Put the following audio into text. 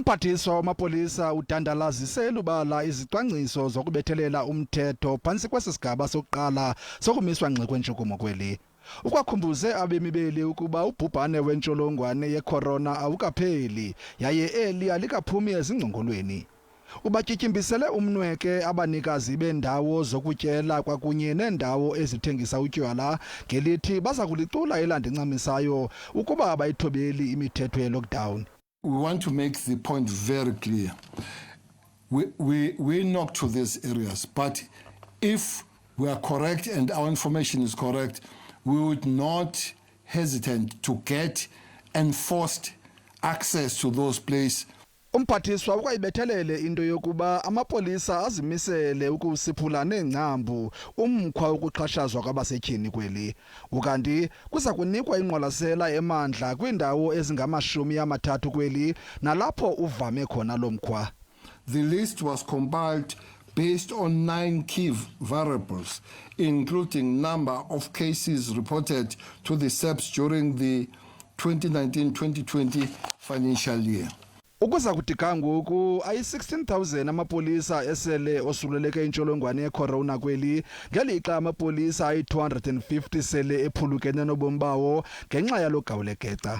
Umphathiswa wamapolisa udandalazise elubala izicwangciso zokubethelela umthetho phantsi kwesisigaba sokuqala sokumiswa ngxi kwentshukumo kweli. Ukwakhumbuze abemi beli ukuba ubhubhane wentsholongwane yecorona awukapheli yaye eli alikaphumi ezingcongolweni. Ubatyityimbisele umnweke abanikazi bendawo zokutyela kwakunye neendawo ezithengisa utywala ngelithi baza kulicula elandincamisayo ukuba abayithobeli imithetho ye-lockdown. We want to make the point very clear. We knock to these areas, but if we are correct and our information is correct, we would not hesitate to get enforced access to those places. Umphathiswa ukayibethelele into yokuba amapolisa azimisele ukusiphula neengcambu umkhwa wokuxhashazwa kwabasetyhini kweli. Ukanti kuza kunikwa ingqwalasela emandla kwiindawo ezingama-30 kweli nalapho uvame khona lo mkhwa. The list was compiled based on 9 key variables, including number of cases reported to the SABC during the 2019-2020 financial year. Ukuza kuthi kangoku ayi-16,000 amapolisa esele osuleleke intsholongwane yecorona kweli, ngelixa amapolisa ayi-250 sele ephulukene nobomi bawo ngenxa yalo gawulegeca.